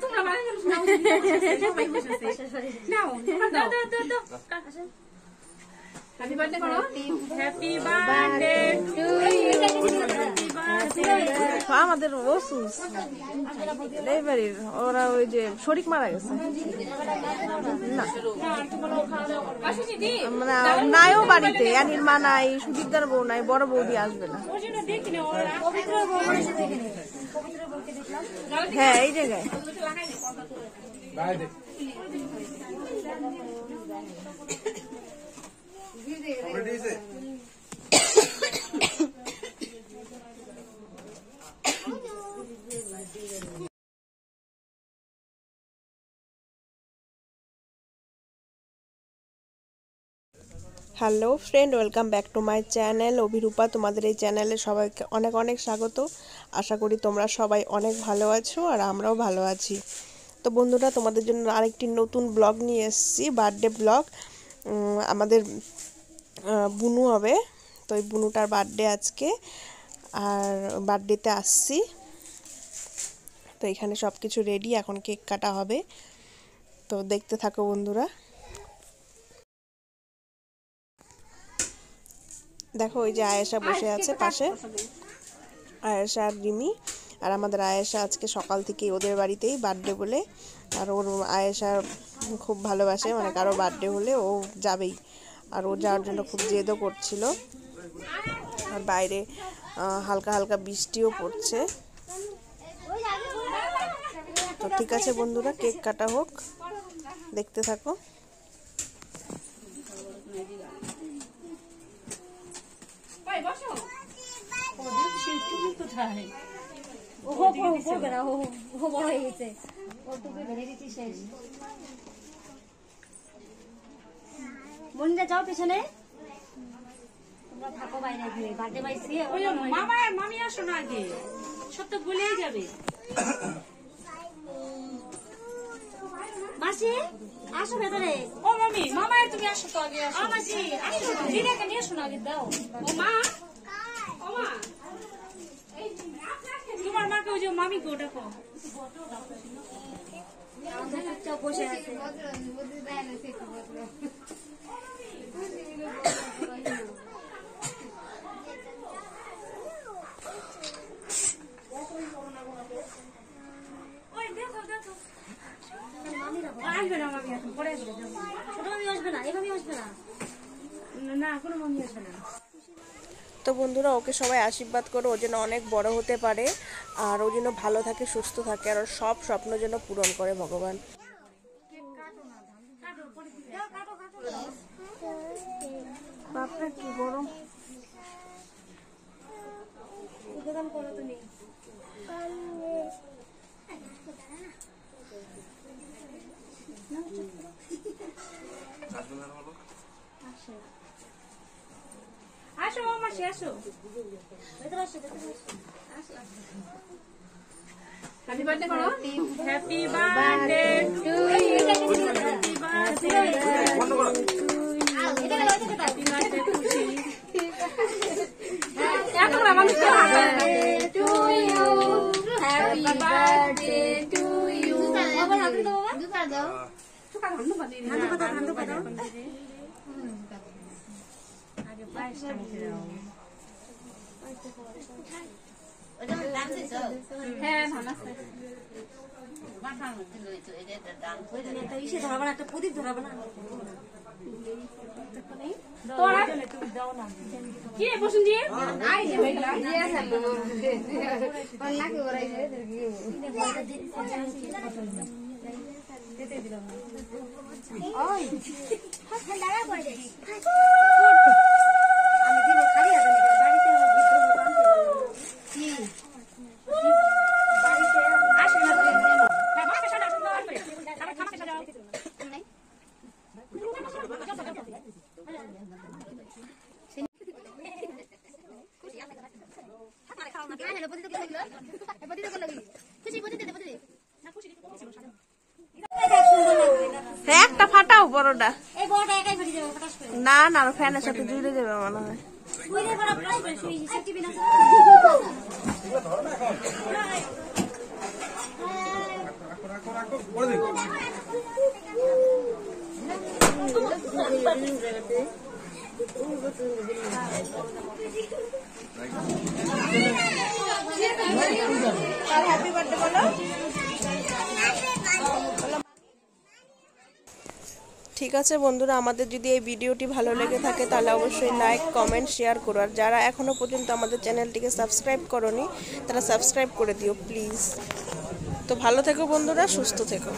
তোমরা মানে নাও হ্যাপি বার্থডে করো। Happy birthday to you. আমাদের ওসুস লেবারির ওরা ওই যে শরীক মারা গেছে না মানে নাইও বাড়িতে আনির মা নাই সুদীপদার বউ নাই বড় বৌদি আসবে না। হ্যাঁ এই জায়গায় hello friend, welcome back to my channel Abhirupa. তোমাদের এই চ্যানেলে সবাইকে অনেক অনেক স্বাগত। আশা করি তোমরা সবাই অনেক ভালো আছো আর আমরাও ভালো আছি। তো বন্ধুরা, তোমাদের জন্য আরেকটি নতুন ব্লগ নিয়ে এসেছি, বার্থডে ব্লগ। আমাদের বুনু হবে, তো এই বুনুটার বার্থডে আজকে, আর বার্থডেতে আসছি। তো এখানে সব কিছু রেডি, এখন কেক কাটা হবে। তো দেখতে থাকো বন্ধুরা। দেখো ওই যে আয়েশা বসে আছে পাশে, আয়েশা আর রিমি। আর আমাদের আয়েশা আজকে সকাল থেকেই ওদের বাড়িতেই বার্থডে বলে, আর ওর আয়েশা খুব ভালোবাসে, মানে কারো বার্থডে হলে ও যাবেই, আর ও যাওয়ার জন্য খুব জেদও করছিল। আর বাইরে হালকা হালকা বৃষ্টিও পড়ছে। তো ঠিক আছে বন্ধুরা, কেক কাটা হোক, দেখতে থাকো। মনিরা যাও পেছনে, তোমরা থাকো বাইরে গিয়ে বার্থডে পাইছি। মামা মামি আসো না, আগে সত্য ভুলেই যাবে। মাসি আসো ভেতরে। ও মামি, মামা তুমি আসো তো আগে। আসো মাসি আসো, দিদাকে নিয়ে আসো না আগে, দাও। ও মা, ও মা, তোমার মাকে ওই যে মামি গো ডাকো। বসে আছে। আসবে না মামি, এখন পরে আসবে। ছোট মামি আসবে না, এই মামি আসবে না, না কোনো মামি আসবে না। তো বন্ধুরা, ওকে সবাই আশীর্বাদ করো, ও যেন অনেক বড় হতে পারে, আর ও যেন ভালো থাকে, সুস্থ থাকে, আর ওর সব স্বপ্ন যেন পূরণ করে ভগবান। বাপরে কি গরম। উদ্বোধন করো তুমি। আসো মাসি, আসো ভেতরে আসো, ভেতরে আসো। হ্যাপি বার্থডে করো। Happy birthday to you. Happy birthday খুশি। এখন মামি to you. Happy birthday to you. বাবা হাত দাও, বাবা দুধ দাও। আগে পায়েসটা মুখে দাও। হ্যাঁ ধান আছে। একটা ইসে ধরাবো না, একটা প্রদীপ ধরাবো না। তোরা কি বসুন দিয়ে আই যে ভাইলা নাকি ওরাই দিতে দিলাম। ওই ঠান্ডা পড়ে যাই। আমি দিব খালি আছে নাকি বাড়িতে কি বাড়িতে আসে না বলে না বাবা সাদা সুন্দর করে আবার খামকে সাজাও নাই। একটা ফাটাও বড়টা। এই বড়টা একাই ফেটে যাবে ফটাস করে। না না, ফ্যানের সাথে জুড়ে যাবে মনে হয়। বুঝে বড় প্রাই করে শুই সেফটি বিনা। হ্যাপি বার্থডে বলো। ঠিক আছে বন্ধুরা, আমাদের যদি এই ভিডিওটি ভালো লেগে থাকে তাহলে অবশ্যই লাইক, কমেন্ট, শেয়ার করো। আর যারা এখনো পর্যন্ত আমাদের চ্যানেলটিকে সাবস্ক্রাইব করোনি তারা সাবস্ক্রাইব করে দিও প্লিজ। তো ভালো থেকো বন্ধুরা, সুস্থ থেকো।